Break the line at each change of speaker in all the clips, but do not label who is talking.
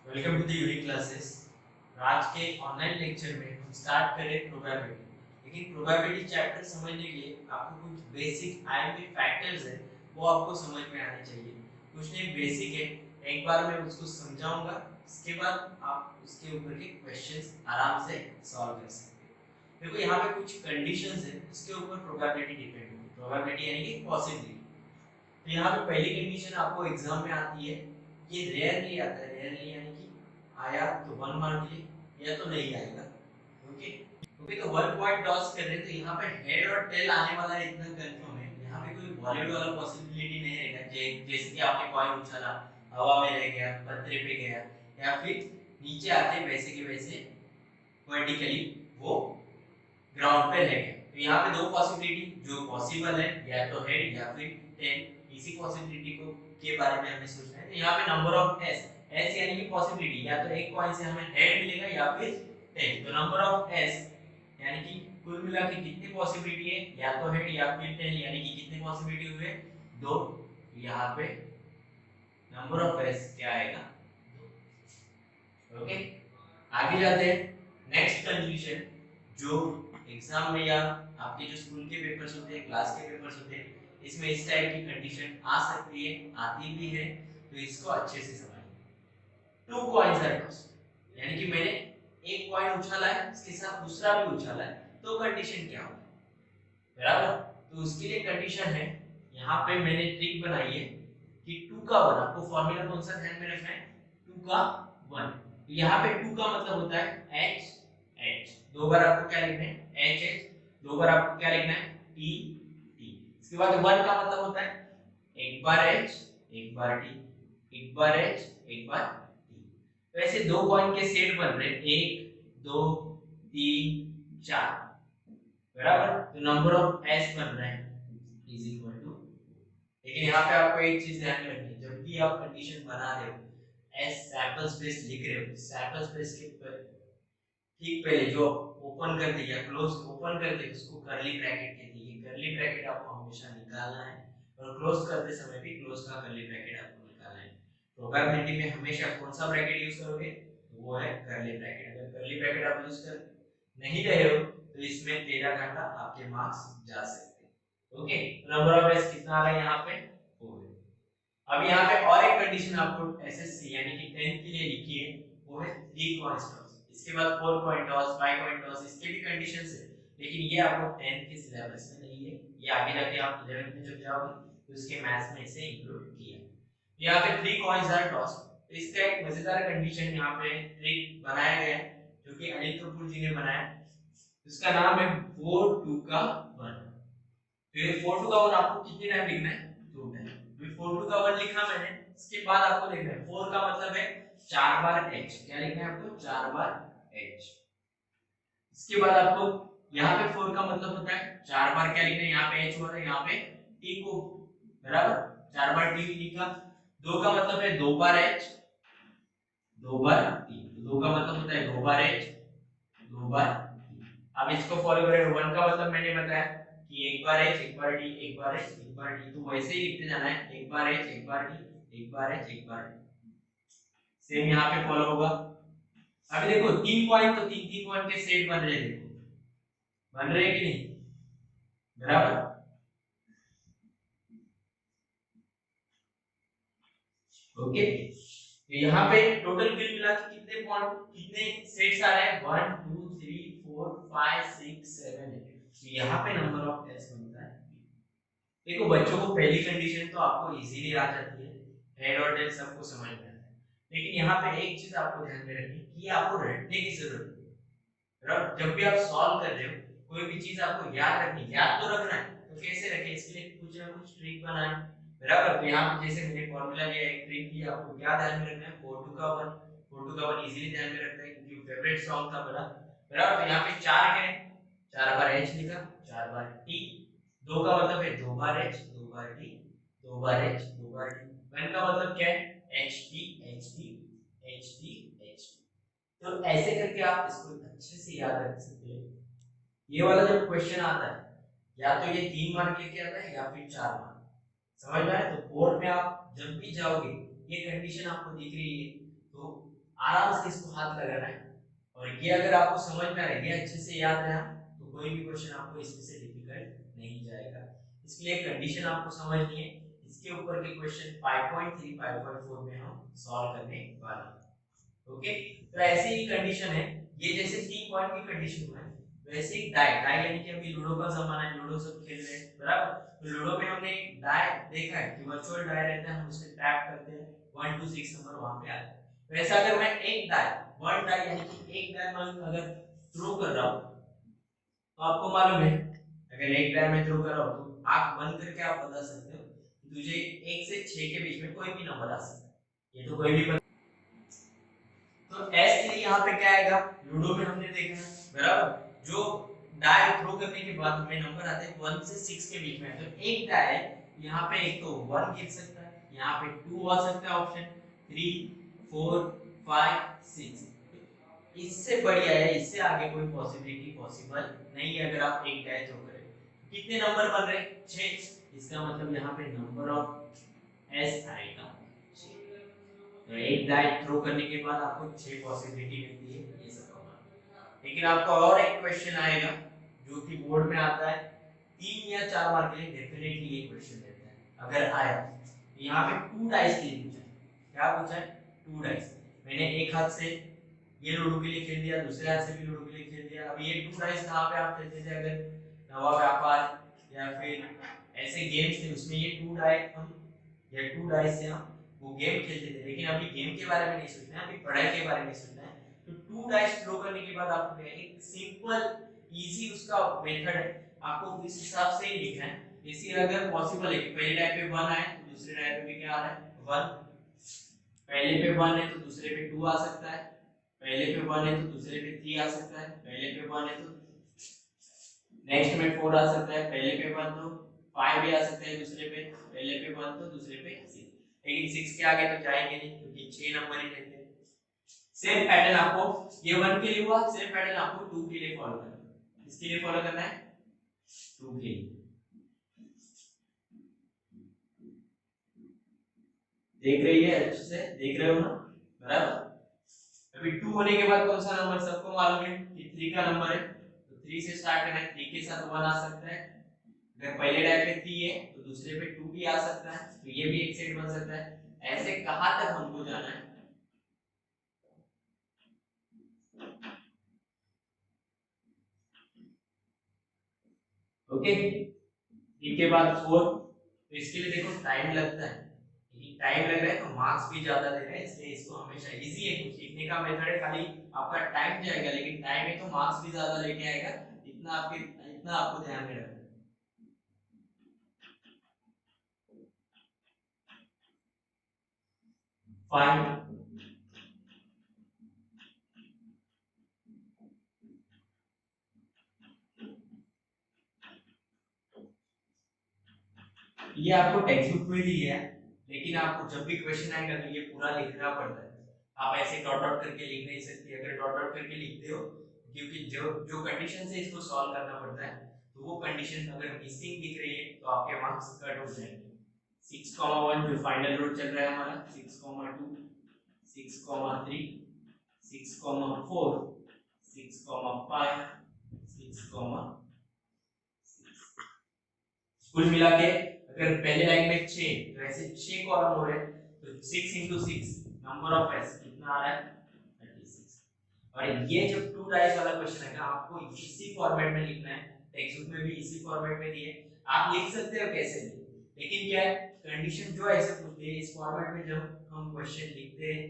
Welcome to the unique classes. आज के online lecture में हम स्टार्ट करें प्रोबेबिलिटी। लेकिन प्रोबेबिलिटी चैप्टर समझने के लिए आपको कुछ बेसिक आईएमपी फैक्टर्स है वो आपको समझ में आने चाहिए। कुछ नहीं बेसिक है, एक बार मैं उसको समझाऊंगा, इसके बाद आप उसके ऊपर के क्वेश्चंस आराम से सॉल्व कर सकते हैं। देखो यहाँ पे कुछ कंडीशंस है जिसके ऊपर प्रोबेबिलिटी डिपेंड होती है। प्रोबेबिलिटी यानी कि पॉसिबिलिटी। तो यहाँ पे पहली कंडीशन आपको एग्जाम में आती है, ये रेयरली आता है। रेयरली यानी कि आया तो 1 मार्क मिले या तो नहीं आएगा। ओके, क्योंकि तो 1 पॉइंट टॉस कर रहे हैं तो यहाँ पे हेड और टेल आने वाला है, इतना कंफर्म है। यहाँ पे कोई वॉलेट वाला पॉसिबिलिटी नहीं रहेगा। जैसे कि आपने कॉइन उछाला, हवा में रह गया, पत्थर पे गया, या फिर नीचे आते वैसे के वैसे वर्टिकली वो ग्राउंड पे रह गया। तो यहाँ पे दो पॉसिबिलिटी जो पॉसिबल है, या तो हेड या फिर टेल। इसी पॉसिबिलिटी को के बारे में हमें सोचना है। तो यहाँ पे नंबर ऑफ एस, एस यानी कि पॉसिबिलिटी, या तो एक कॉइन से हमें हेड मिलेगा या फिर टेल। तो नंबर ऑफ एस यानी कि कुल मिला के कितनी पॉसिबिलिटी है, या तो हेड या फिर टेल, यानी कि कितनी पॉसिबिलिटी हुए, दो। यहाँ पे नंबर ऑफ एस क्या आएगा, ओके। आगे जाते हैं। नेक्स्ट कंडीशन जो एग्जाम में या आपके जो स्कूल के पेपर्स होते हैं, क्लास के पेपर्स होते हैं, इसमें इस टाइप की कंडीशन आ सकती है, आती भी है। तो इसको अच्छे से समझिए। टू कॉइन्स आर टॉस्ड, यानी कि मैंने एक कॉइन उछाला है, इसके साथ दूसरा भी उछाला है, तो कंडीशन क्या होगी, बराबर। तो उसके लिए कंडीशन है, यहाँ पे मैंने ट्रिक बनाई है कि 2 का 1, आपको फॉर्मूला कौन सा ध्यान में रखना है, 2 का 1। तो यहाँ पे 2 का मतलब होता है h h, दो बार आपको क्या लिखना है h h, दो बार आपको क्या लिखना है t t। इसके बाद 1 का मतलब होता है एक बार h एक बार t, एक बार h एक बार t। तो ऐसे दो कॉइन के सेट बन रहे हैं, 1 2 3 4, बराबर। तो नंबर ऑफ s बन रहा है इज इक्वल टू। लेकिन यहाँ पे आपको एक चीज ध्यान में रखनी है, जब भी आप कंडीशन बना रहे हो, एस सैंपल स्पेस लिख रहे हो, सैंपल स्पेस के ठीक पहले जो ओपन कर दिया क्लोज ओपन कर दे उसको करली ब्रैकेट कहते हैं। करली ब्रैकेट आपको हमेशा निकालना है, और क्लोज करते समय भी क्लोज का करली ब्रैकेट आपको निकालना है। प्रोबेबिलिटी में हमेशा कौन सा ब्रैकेट यूज करोगे, तो वो है करली ब्रैकेट। अगर करली ब्रैकेट आप यूज कर नहीं रहे हो तो इसमें तेरा घंटा आपके मार्क्स जा सकते हैं। ओके, नंबर ऑफ एस कितना आ रहा है यहाँ पे, 4। अब यहाँ पे और एक कंडीशन आपको एसएससी यानी कि 10th के लिए लिखी है, वो है 3 कॉइन टॉस। इसके बाद 4 कॉइन टॉस, 5 कॉइन टॉस, इसके भी कंडीशंस है। लेकिन ये आपको 10th के सिलेबस में नहीं है, ये आगे जाके आप 11th में जब जाओगे तो उसके मैथ्स में इसे इंक्लूड किया। यहाँ पे 3 कॉइन्स आर टॉस। तो इसका एक मजेदार कंडीशन यहाँ पे ट्रिक बनाया गया है, जो कि अनिल कपूर जी ने बनाया। इसका नाम है 4 2 का 1। तो ये 4 2 का 1 आपको कितने टाइम लिखना है, 2 टाइम। तो 4 2 का 1 लिखा मैंने, इसके बाद आपको लिखना है 4 का मतलब है 4 बार h, क्या लिखना है आपको, 4 बार h। इसके बाद आपको यहाँ पे 4 का मतलब होता है 4 बार क्या लिखना है, यहाँ पे h हुआ था, यहाँ पे t को, बराबर, 4 बार t लिखा। 2 का मतलब है 2 बार h, 2 बार t। 2 का मतलब होता है 2 बार h, 2 बार t। अब इसको फॉलो करें। 1 का मतलब मैंने बताया कि एक बार h एक बार t, एक बार h एक बार t। तो वैसे ही लिखते जाना है, एक बार h एक बार t, एक बार h एक बार t। सेम यहाँ पे फॉलो होगा। अभी देखो 3 कॉइन, तो 3 3 कॉइन के सेट बन रहे हैं, देखो बन रहे हैं कि नहीं, बराबर। ओके, तो यहाँ पे टोटल बिल मिला के कितने पॉइंट, कितने सेट्स आ रहे हैं, 1 2 3 4 5 6 7 8। तो यहाँ पे नंबर ऑफ एस बनता है। देखो बच्चों को पहली कंडीशन तो आपको इजीली आ जाती है, हेड और टेल सबको समझ में आता है। लेकिन यहाँ पे एक चीज आपको ध्यान में रखनी है कि आपको रटने की जरूरत है। जब भी आप सॉल्व कर रहे हो कोई भी चीज आपको याद रखनी, याद तो रखना है, तो कैसे रखें, इसके लिए कुछ ना कुछ ट्रिक बनाए, बराबर। तो यहाँ पे जैसे मैंने फॉर्मूला लिया, एक ट्रिक की, आपको क्या ध्यान में रखना है, 4 2 का 1। 4 2 का 1 इजीली ध्यान में रखता है क्योंकि फेवरेट सॉन्ग था बड़ा, बराबर। तो यहाँ पे 4 है, 4 बार h लिखा, 4 बार t। 2 का मतलब है 2 बार h 2 बार t, 2 बार h 2 बार t। 1 का मतलब क्या है, ht ht ht ht। तो ऐसे करके आप इसको अच्छे से याद रख सकते हैं। ये वाला जब क्वेश्चन आता है, या तो ये 3 मार्क लेके आता है या फिर 4 मार्क, समझ में आया। तो बोर्ड में आप जब भी जाओगे, ये कंडीशन आपको दिख रही है, तो आराम से इसको हाथ लगाना है। और ये अगर आपको समझ में आ रहा है, ये अच्छे से याद रहा, तो कोई भी क्वेश्चन आपको इसमें से डिफिकल्ट नहीं जाएगा। इसके लिए कंडीशन आपको समझनी है। इसके ऊपर के क्वेश्चन 5.3 5.4 में हम सॉल्व करने वाले हैं। ओके, तो ऐसी ही कंडीशन है। ये जैसे 3 पॉइंट की कंडीशन हुआ है, वैसे ही डाई डाई यानी कि अभी लूडो का जमाना है, लूडो सब खेल रहे हैं बराबर। तो लूडो में हमने डाई देखा है कि वर्चुअल डाई रहता है, हम उसे टैप करते हैं 1 to 6 नंबर वहां पे आता है। वैसे अगर मैं एक डाई वन डाई यानी कि एक डाई मैं अगर थ्रो कर रहा हूं, तो आपको मालूम है अगर एक डाई में थ्रो कर रहा हूं तो आंख बंद करके आप बता सकते हो कि तुझे 1 से 6 के बीच में कोई भी नंबर आ सकता है। ये तो कोई भी तो एस के लिए यहाँ पे क्या आएगा, लूडो में हमने देखा बराबर, जो डाई थ्रो करने के बाद हमें नंबर आते हैं 1 से 6 के बीच में। तो एक डाई यहाँ पे एक तो 1 गिर सकता है, यहाँ पे 2 आ सकता है ऑप्शन, 3 4 5 6। इससे बढ़िया है, इससे आगे कोई पॉसिबिलिटी पॉसिबल नहीं है अगर आप एक डाई थ्रो करें। कितने नंबर बन रहे, 6। इसका मतलब यहाँ पे नंबर ऑफ एस आएगा 6। तो एक डाई थ्रो करने के बाद आपको 6 पॉसिबिलिटी मिलती है ये सब का। लेकिन आपको और एक क्वेश्चन आएगा जो कि बोर्ड में आता है 3 या 4 मार्क के लिए, डेफिनेटली ये क्वेश्चन रहता है अगर आया। यहाँ पे 2 डाइस के लिए पूछा है, क्या पूछा है, 2 डाइस। मैंने एक हाथ से ये लूडो के लिए खेल दिया, दूसरे हाथ से भी लूडो के लिए खेल दिया। अब ये 2 डाइस कहाँ पे आप खेलते थे, अगर नवा व्यापार या फिर ऐसे गेम्स थे उसमें ये 2 डाई हम या 2 डाइस से हम वो गेम खेलते थे। लेकिन अभी गेम के बारे में नहीं सोचना है, अभी पढ़ाई के बारे में सोचना है। तो 2 डाइस थ्रो करने के बाद आपको एक सिंपल इजी उसका मेथड है, आपको इस हिसाब से ही लिखना है। जैसे अगर पॉसिबल है कि पहले डाई पे 1 आए तो दूसरे डाई पे भी क्या आ रहा है 1, पहले पे 1 है तो दूसरे पे 2 आ सकता है, पहले पे 1 है तो दूसरे पे 3 आ सकता है, पहले पे 1 है तो नेक्स्ट में 4 आ सकता है, पहले पे 1 तो 5 भी आ सकता है दूसरे पे, पहले पे 1 तो दूसरे पे 6। लेकिन 6 के आगे तो जाएंगे नहीं क्योंकि 6 नंबर ही रहते हैं। सेम पैटर्न आपको ये 1 के लिए हुआ, सेम पैटर्न आपको 2 के लिए फॉलो करना है। इसके लिए फॉलो करना है 2 के लिए। देख रही है, अच्छे से देख रहे हो ना, बराबर। अभी 2 होने के बाद कौन सा नंबर सबको मालूम है कि 3 का नंबर है, तो 3 से स्टार्ट करना है। 3 के साथ 1 आ सकता है, अगर पहले डाई पे 3 है तो दूसरे पे 2 भी आ सकता है, तो ये भी एक सेट बन सकता है। ऐसे कहां तक हमको जाना है, ओके। 3 के बाद 4, तो इसके लिए देखो टाइम लगता है, लेकिन टाइम लग रहा है तो मार्क्स भी ज्यादा दे रहे हैं, इसलिए इसको हमेशा इजी है। कुछ सीखने का मेथड है, खाली आपका टाइम जाएगा लेकिन टाइम है तो मार्क्स भी ज्यादा लेके आएगा। इतना आपको ध्यान में रखना है। फाइंड, ये आपको टेक्स्ट बुक में भी है, लेकिन आपको जब भी क्वेश्चन आएगा तो ये पूरा लिखना पड़ता है। आप ऐसे डॉट डॉट करके लिख नहीं सकते। अगर डॉट डॉट करके लिखते हो, क्योंकि जो जो कंडीशन से इसको सॉल्व करना पड़ता है, तो वो कंडीशन अगर मिसिंग दिख रही है तो आपके मार्क्स कट हो जाएंगे। 6,1 जो फाइनल रूट चल रहा है हमारा, 6,2 6,3 6,4 6,5 6,6। कुल मिला के अगर पहले लाइन में 6 तो ऐसे 6 कॉलम हो रहे हैं, तो 6 into 6 नंबर ऑफ एस कितना आ रहा है 36। और ये जब 2 डाइस वाला क्वेश्चन है ना, आपको इसी फॉर्मेट में लिखना है। टेक्स्ट बुक में भी इसी फॉर्मेट में दिए, आप लिख सकते हो कैसे भी, लेकिन क्या है कंडीशन जो ऐसे पूछते हैं इस फॉर्मेट में, जब हम क्वेश्चन लिखते हैं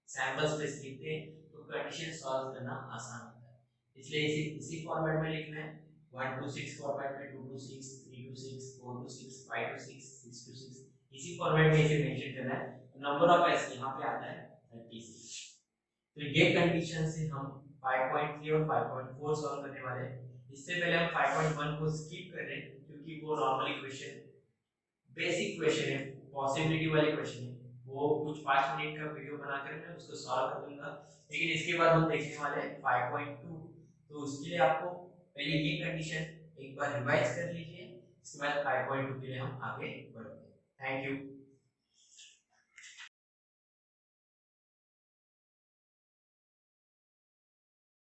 सैंपल स्पेस लिखते हैं तो कंडीशन सॉल्व करना आसान होता है। इसलिए इसी इसी फॉर्मेट में लिखना है। 1 to 6 फॉर्मेट में, 2 to 6 3 to 6 4 to 6 5 to 6 6 to 6 इसी फॉर्मेट में इसे मेंशन करना है। नंबर ऑफ एस यहां पे आता है 36। तो ये कंडीशन से हम 5.3 और 5.4 सॉल्व करने वाले हैं। इससे पहले हम 5.1 को स्किप कर रहे हैं क्योंकि वो नॉर्मली क्वेश्चन बेसिक क्वेश्चन है, पॉसिबिलिटी वाले क्वेश्चन है। वो कुछ 5 मिनट का वीडियो बनाकर मैं उसको सॉल्व कर दूंगा। लेकिन इसके बाद हम देखने वाले हैं 5.2। तो उसके लिए आपको पहले ये कंडीशन एक बार रिवाइज कर लीजिए, इसके बाद 5.2 के लिए हम आगे बढ़ते हैं। Thank you.